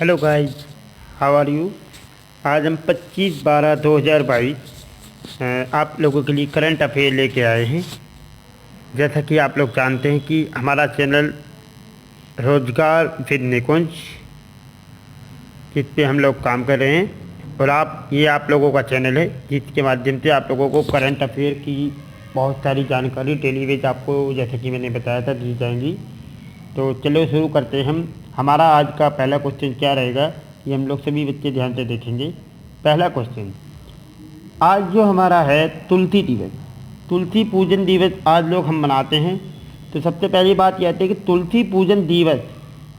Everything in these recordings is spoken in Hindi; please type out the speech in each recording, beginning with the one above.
Hello guys, how are you. आज हम 25/12/2022 आप लोगों के लिए करंट अफेयर लेके आए हैं। जैसा कि आप लोग जानते हैं कि हमारा चैनल रोजगार विद निकुंज, जिस पे हम लोग काम कर रहे हैं, और ये आप लोगों का चैनल है जिसके माध्यम से आप लोगों को करंट अफेयर की बहुत सारी जानकारी डेली वेज आपको, जैसे कि मैंने बताया था, दी जाएंगी। तो चलो शुरू करते हैं हम। हमारा आज का पहला क्वेश्चन क्या रहेगा, ये हम लोग सभी बच्चे ध्यान से देखेंगे। पहला क्वेश्चन, आज जो हमारा है तुलसी दिवस, तुलसी पूजन दिवस आज लोग हम मनाते हैं। तो सबसे पहली बात यह आती है कि तुलसी पूजन दिवस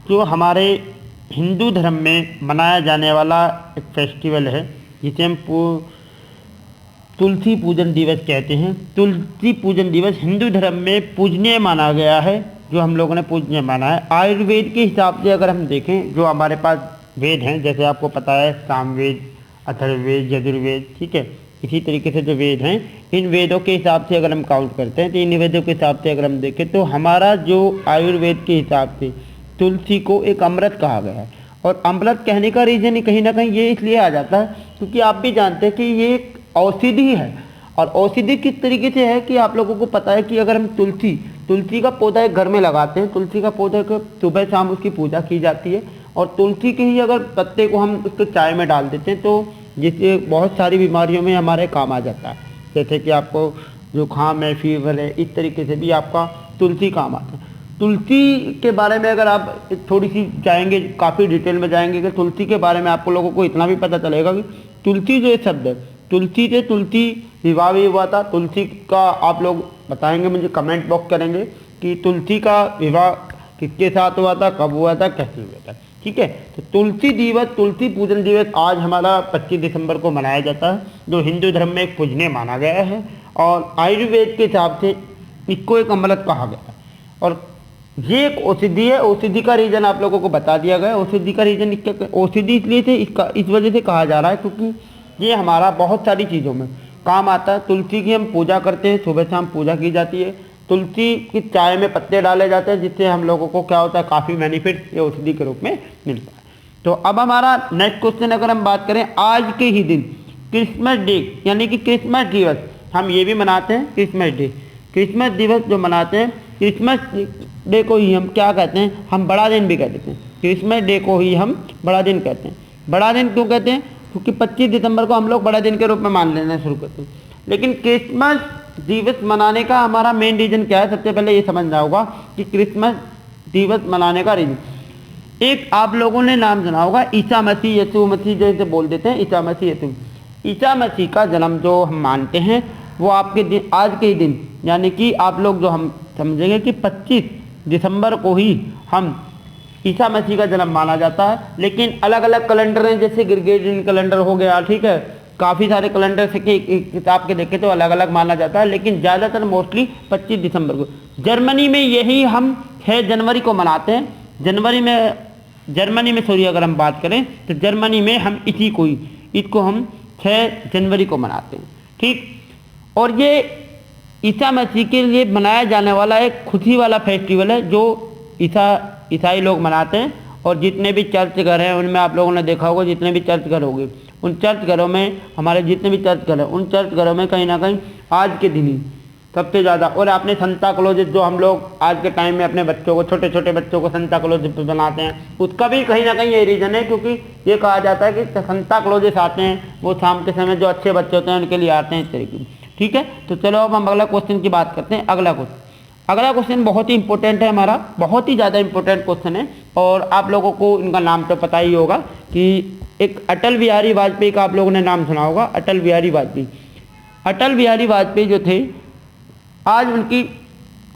जो हमारे हिंदू धर्म में मनाया जाने वाला एक फेस्टिवल है, जिसे हम तुलसी पूजन दिवस कहते हैं। तुलसी पूजन दिवस हिंदू धर्म में पूजनीय माना गया है, जो हम लोगों ने पूजनीय माना है। आयुर्वेद के हिसाब से अगर हम देखें, जो हमारे पास वेद हैं, जैसे आपको पता है सामवेद, अथर्ववेद, यजुर्वेद, ठीक है, इसी तरीके से जो वेद हैं, इन वेदों के हिसाब से अगर हम काउंट करते हैं, तो इन वेदों के हिसाब से अगर हम देखें, तो हमारा जो आयुर्वेद के हिसाब से तुलसी को एक अमृत कहा गया है। और अमृत कहने का रीज़न कहीं ना कहीं ये इसलिए आ जाता है क्योंकि आप भी जानते हैं कि ये एक औषधि है। और औषधि किस तरीके से है कि आप लोगों को पता है कि अगर हम तुलसी का पौधा एक घर में लगाते हैं, तुलसी का पौधा को सुबह शाम उसकी पूजा की जाती है, और तुलसी के ही अगर पत्ते को हम उसको चाय में डाल देते हैं, तो जिससे बहुत सारी बीमारियों में हमारे काम आ जाता है। जैसे कि आपको जुकाम है, फीवर है, इस तरीके से भी आपका तुलसी काम आता है। तुलसी के बारे में अगर आप थोड़ी सी जाएंगे, काफ़ी डिटेल में जाएंगे, कि तुलसी के बारे में आपको लोगों को इतना भी पता चलेगा कि तुलसी जो शब्द है, तुलसी से तुलसी विवाह भी हुआ था। तुलसी का आप लोग बताएंगे, मुझे कमेंट बॉक्स करेंगे कि तुलसी का विवाह किसके साथ हुआ था, कब हुआ था, कैसे हुआ था, ठीक है। तो तुलसी दिवस, तुलसी पूजन दिवस आज हमारा 25 दिसंबर को मनाया जाता है, जो हिंदू धर्म में एक पूजनीय माना गया है। और आयुर्वेद के हिसाब से इसको एक अमृत कहा गया है, और ये एक औषधि है। औषधि का रीजन आप लोगों को बता दिया गया। औषधि का रीजन औषधि इसलिए से इस वजह से कहा जा रहा है क्योंकि ये हमारा बहुत सारी चीज़ों में काम आता है। तुलसी की हम पूजा करते हैं, सुबह शाम पूजा की जाती है। तुलसी की चाय में पत्ते डाले जाते हैं, जिससे हम लोगों को क्या होता है, काफ़ी बेनिफिट ये औषधि के रूप में मिलता है। तो अब हमारा नेक्स्ट क्वेश्चन अगर हम बात करें, आज के ही दिन क्रिसमस डे यानी कि क्रिसमस दिवस हम ये भी मनाते हैं। क्रिसमस डे, क्रिसमस दिवस जो मनाते हैं, क्रिसमस डे को ही हम क्या कहते हैं, हम बड़ा दिन भी कह देते हैं। क्रिसमस डे को ही हम बड़ा दिन कहते हैं। बड़ा दिन क्यों कहते हैं, क्योंकि 25 दिसंबर को हम लोग बड़ा दिन के रूप में मान लेना शुरू करते हैं। लेकिन क्रिसमस दिवस मनाने का हमारा मेन रीज़न क्या है, सबसे पहले ये समझना होगा कि क्रिसमस दिवस मनाने का रीज़न, एक आप लोगों ने नाम सुना होगा, ईसा मसीह, यीशु मसीह, जैसे बोल देते हैं ईसा मसीह, यीशु। ईसा मसीह का जन्म जो हम मानते हैं, वो आपके दिन, आज के ही दिन, यानी कि आप लोग जो हम समझेंगे कि 25 दिसंबर को ही हम ईसा मसीह का जन्म माना जाता है। लेकिन अलग अलग कैलेंडर हैं, जैसे ग्रेगोरियन कैलेंडर हो गया, ठीक है, काफ़ी सारे कैलेंडर से किताब के देखें तो अलग अलग माना जाता है, लेकिन ज़्यादातर मोस्टली 25 दिसंबर को। जर्मनी में यही हम 6 जनवरी को मनाते हैं। जर्मनी में सॉरी, अगर हम बात करें तो जर्मनी में हम इसको हम 6 जनवरी को मनाते हैं, ठीक। और ये ईसा मसीह के लिए मनाया जाने वाला एक खुशी वाला फेस्टिवल है, जो ईसाई लोग मनाते हैं। और जितने भी चर्च घर हैं, उनमें आप लोगों ने देखा होगा, जितने भी चर्च घर होंगे, उन चर्च घरों में, हमारे जितने भी चर्च घर हैं, उन चर्च घरों में कहीं ना कहीं आज के दिन ही सबसे ज़्यादा, और आपने संता क्लॉज जो हम लोग आज के टाइम में अपने बच्चों को, छोटे छोटे बच्चों को संता क्लॉज बनाते हैं, उसका भी कहीं ना कहीं ये रीज़न है, क्योंकि ये कहा जाता है कि संता क्लॉजेस आते हैं, वो शाम के समय जो अच्छे बच्चे होते हैं उनके लिए आते हैं, इस तरीके, ठीक है। तो चलो अब हम अगला क्वेश्चन की बात करते हैं। अगला क्वेश्चन बहुत ही इंपॉर्टेंट है, हमारा बहुत ही ज़्यादा इंपॉर्टेंट क्वेश्चन है, और आप लोगों को इनका नाम तो पता ही होगा कि एक अटल बिहारी वाजपेयी का आप लोगों ने नाम सुना होगा। अटल बिहारी वाजपेयी जो थे, आज उनकी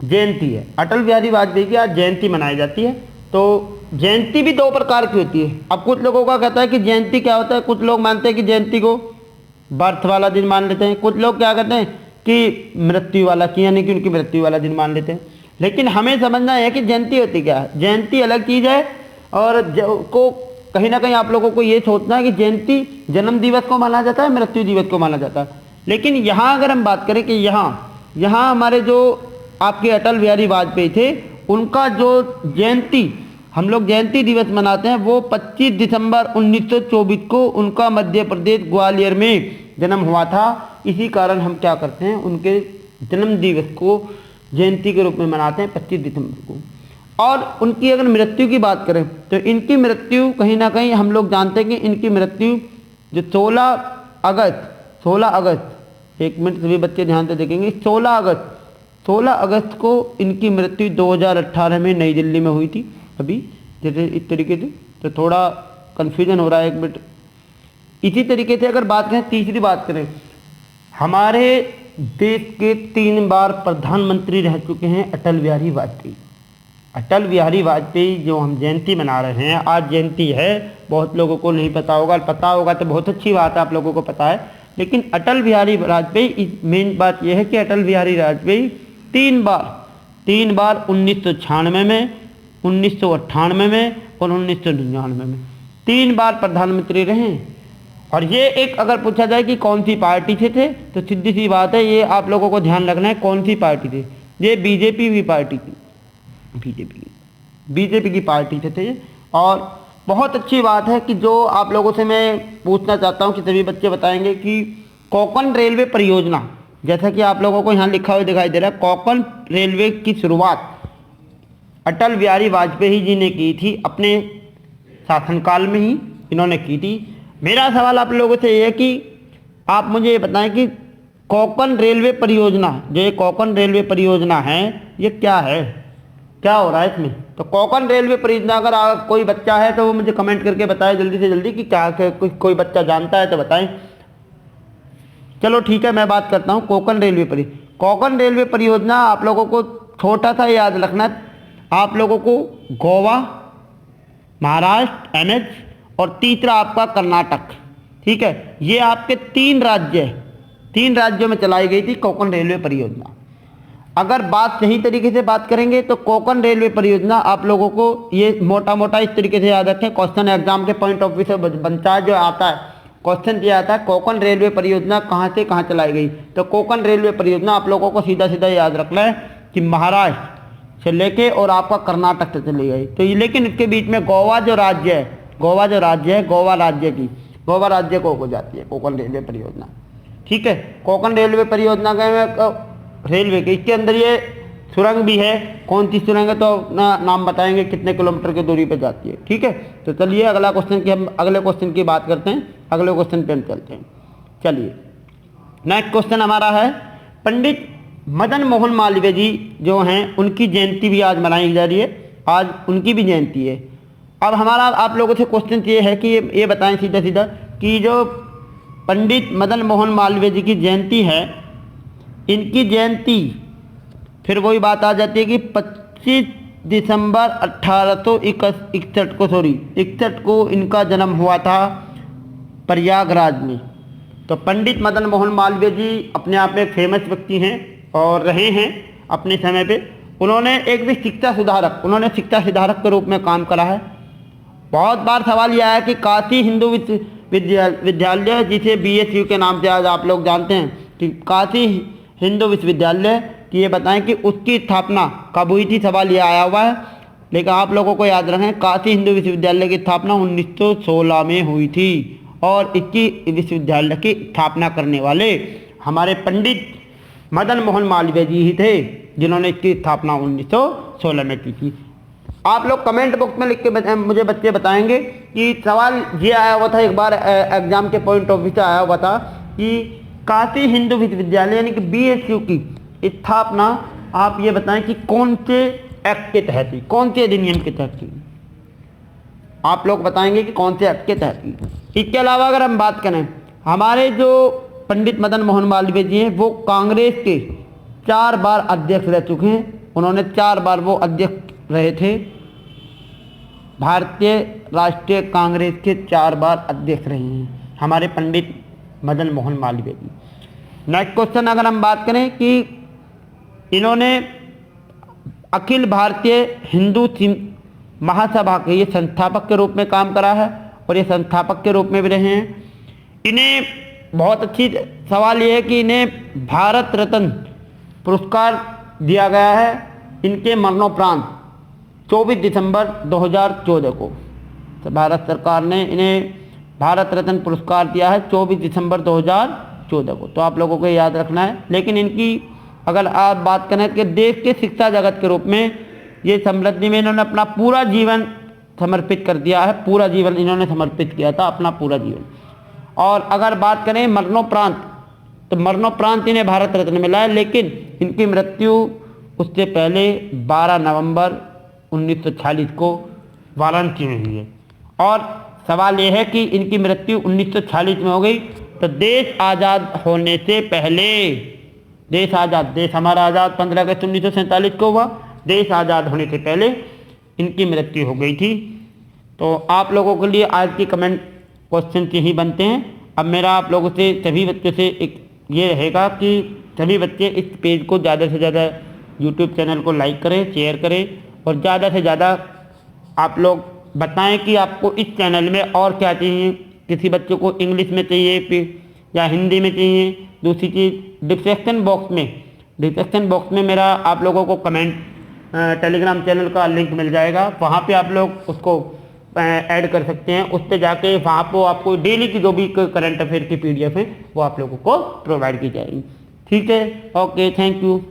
जयंती है। अटल बिहारी वाजपेयी की आज जयंती मनाई जाती है। तो जयंती भी 2 प्रकार की होती है। अब कुछ लोगों का कहता है कि जयंती क्या होता है, कुछ लोग मानते हैं कि जयंती को बर्थ वाला दिन मान लेते हैं, कुछ लोग क्या कहते हैं कि मृत्यु वाला, कि यानी कि उनकी मृत्यु वाला दिन मान लेते हैं। लेकिन हमें समझना है कि जयंती होती क्या है। जयंती अलग चीज़ है, और को कहीं ना कहीं आप लोगों को ये सोचना है कि जयंती जन्म दिवस को माना जाता है, मृत्यु दिवस को माना जाता है। लेकिन यहाँ अगर हम बात करें कि यहाँ हमारे जो आपके अटल बिहारी वाजपेयी थे, उनका जो जयंती हम लोग जयंती दिवस मनाते हैं वो 25 दिसंबर 1924 को उनका मध्य प्रदेश ग्वालियर में जन्म हुआ था। इसी कारण हम क्या करते हैं, उनके जन्म दिवस को जयंती के रूप में मनाते हैं 25 दिसंबर को। और उनकी अगर मृत्यु की बात करें तो इनकी मृत्यु कहीं ना कहीं हम लोग जानते हैं कि इनकी मृत्यु जो 16 अगस्त, एक मिनट सभी बच्चे ध्यान से देखेंगे, 16 अगस्त को इनकी मृत्यु 2018 में नई दिल्ली में हुई थी। अभी जैसे इस तरीके से तो थोड़ा कन्फ्यूजन हो रहा है, एक मिनट। इसी तरीके से अगर बात करें, तीसरी बात करें, हमारे देश के 3 बार प्रधानमंत्री रह चुके हैं अटल बिहारी वाजपेयी। अटल बिहारी वाजपेयी जो हम जयंती मना रहे हैं, आज जयंती है, बहुत लोगों को नहीं पता होगा, पता होगा तो बहुत अच्छी बात है, आप लोगों को पता है। लेकिन अटल बिहारी वाजपेयी, मेन बात यह है कि अटल बिहारी वाजपेयी 3 बार 1996 में, 1998 में और 1999 में 3 बार प्रधानमंत्री रहे। और ये एक अगर पूछा जाए कि कौन सी पार्टी से थे तो सीधी सी बात है, ये आप लोगों को ध्यान रखना है कौन सी पार्टी थी। ये बीजेपी की पार्टी थी, बीजेपी की पार्टी से थे। और बहुत अच्छी बात है कि जो आप लोगों से मैं पूछना चाहता हूँ कि सभी बच्चे बताएंगे कि कोंकण रेलवे परियोजना, जैसा कि आप लोगों को यहाँ लिखा हुआ दिखाई दे रहा है, कोंकण रेलवे की शुरुआत अटल बिहारी वाजपेयी जी ने की थी, अपने शासनकाल में ही इन्होंने की थी। मेरा सवाल आप लोगों से ये है कि आप मुझे ये बताएं कि कोंकण रेलवे परियोजना, जो ये कोंकण रेलवे परियोजना है, ये क्या है, क्या हो रहा है इसमें। तो कोंकण रेलवे परियोजना अगर कोई बच्चा है तो वो मुझे कमेंट करके बताए जल्दी से जल्दी कि क्या कोई बच्चा जानता है तो बताएं। चलो ठीक है, मैं बात करता हूँ कोंकण रेलवे परियोजना आप लोगों को छोटा सा याद रखना है। आप लोगों को गोवा, महाराष्ट्र NH और तीसरा आपका कर्नाटक, ठीक है, ये आपके 3 राज्यों में चलाई गई थी कोंकण रेलवे परियोजना। अगर बात सही तरीके से बात करेंगे तो कोंकण रेलवे परियोजना आप लोगों को ये मोटा मोटा इस तरीके से याद रखें, क्वेश्चन एग्जाम के पॉइंट ऑफ व्यू से बनता है, जो आता है क्वेश्चन ये आता है कोंकण रेलवे परियोजना कहाँ से कहाँ चलाई गई। तो कोंकण रेलवे परियोजना आप लोगों को सीधा सीधा याद रखना है कि महाराष्ट्र से लेके और आपका कर्नाटक से चली गई। तो ये लेकिन इसके बीच में गोवा राज्य को हो जाती है कोंकण रेलवे परियोजना, ठीक है। कोंकण रेलवे परियोजना का रेलवे के इसके अंदर ये सुरंग भी है, कौन सी सुरंग है तो नाम बताएंगे, कितने किलोमीटर की दूरी पे जाती है, ठीक है। तो चलिए हम अगले क्वेश्चन की बात करते हैं, अगले क्वेश्चन पे हम चलते हैं। चलिए नेक्स्ट क्वेश्चन हमारा है, पंडित मदन मोहन मालवीय जी जो हैं उनकी जयंती भी आज मनाई जा रही है, आज उनकी भी जयंती है। अब हमारा आप लोगों से क्वेश्चन ये है कि ये बताएं सीधा सीधा कि जो पंडित मदन मोहन मालवीय जी की जयंती है, इनकी जयंती फिर वही बात आ जाती है कि 25 दिसंबर 1861 को इनका जन्म हुआ था प्रयागराज में। तो पंडित मदन मोहन मालवीय जी अपने आप में एक फेमस व्यक्ति हैं और रहे हैं अपने समय पे। उन्होंने एक भी शिक्षा सुधारक के रूप में काम करा है। बहुत बार सवाल यह आया कि काशी हिंदू विश्वविद्यालय, जिसे BSU के नाम से आज आप लोग जानते हैं, कि काशी हिंदू विश्वविद्यालय कि ये बताएं कि उसकी स्थापना कब हुई थी, सवाल ये आया हुआ है। लेकिन आप लोगों को याद रखें काशी हिंदू विश्वविद्यालय की स्थापना 1916 में हुई थी और इसकी विश्वविद्यालय की स्थापना करने वाले हमारे पंडित मदन मोहन मालवीय जी ही थे, जिन्होंने इसकी स्थापना 1916 में की थी। आप लोग कमेंट बॉक्स में लिख के मुझे बच्चे बताएंगे कि सवाल ये आया हुआ था, एक बार एग्जाम के पॉइंट ऑफ व्यू से आया हुआ था कि काशी हिंदू विश्वविद्यालय यानी कि BSU की स्थापना आप ये बताएं कि कौन से एक्ट के तहत हुई, कौन से अधिनियम के तहत हुई। आप लोग बताएंगे कि कौन से एक्ट के तहत हुई। इसके अलावा अगर हम बात करें, हमारे जो पंडित मदन मोहन मालवीय जी हैं वो कांग्रेस के 4 बार अध्यक्ष रह चुके हैं। उन्होंने 4 बार वो अध्यक्ष रहे थे, भारतीय राष्ट्रीय कांग्रेस के 4 बार अध्यक्ष रहे हैं हमारे पंडित मदन मोहन मालवीय जी। नेक्स्ट क्वेश्चन अगर हम बात करें कि इन्होंने अखिल भारतीय हिंदू महासभा के ये संस्थापक के रूप में काम करा है और ये संस्थापक के रूप में भी रहे हैं। इन्हें बहुत अच्छी सवाल ये है कि इन्हें भारत रत्न पुरस्कार दिया गया है इनके मरणोपरांत। 24 दिसंबर 2014 को तो भारत सरकार ने इन्हें भारत रत्न पुरस्कार दिया है 24 दिसंबर 2014 को। तो आप लोगों को याद रखना है। लेकिन इनकी अगर आप बात करें कि देश के शिक्षा जगत के रूप में ये समृद्धि में इन्होंने अपना पूरा जीवन समर्पित कर दिया है। पूरा जीवन इन्होंने समर्पित किया था, अपना पूरा जीवन। और अगर बात करें मरणोपरांत, तो मरणोपरांत इन्हें भारत रत्न मिला है, लेकिन इनकी मृत्यु उससे पहले 12 नवंबर 1946 को वाराणसी में हुई है। और सवाल यह है कि इनकी मृत्यु 1946 में हो गई, तो देश आज़ाद होने से पहले, देश हमारा आज़ाद 15 अगस्त 1947 को हुआ, देश आज़ाद होने से पहले इनकी मृत्यु हो गई थी। तो आप लोगों के लिए आज की कमेंट क्वेश्चन यही बनते हैं। अब मेरा आप लोगों से, सभी बच्चों से एक ये रहेगा कि सभी बच्चे इस पेज को ज़्यादा से ज़्यादा यूट्यूब चैनल को लाइक करें, शेयर करें और ज़्यादा से ज़्यादा आप लोग बताएं कि आपको इस चैनल में और क्या चाहिए। किसी बच्चों को इंग्लिश में चाहिए या हिंदी में चाहिए। दूसरी चीज़, डिस्क्रिप्शन बॉक्स में मेरा आप लोगों को कमेंट टेलीग्राम चैनल का लिंक मिल जाएगा, वहाँ पे आप लोग उसको ऐड कर सकते हैं। उस पर जाके वहाँ पर आपको डेली की जो भी करंट अफेयर की PDF है वो आप लोगों को प्रोवाइड की जाएगी। ठीक है, ओके, थैंक यू।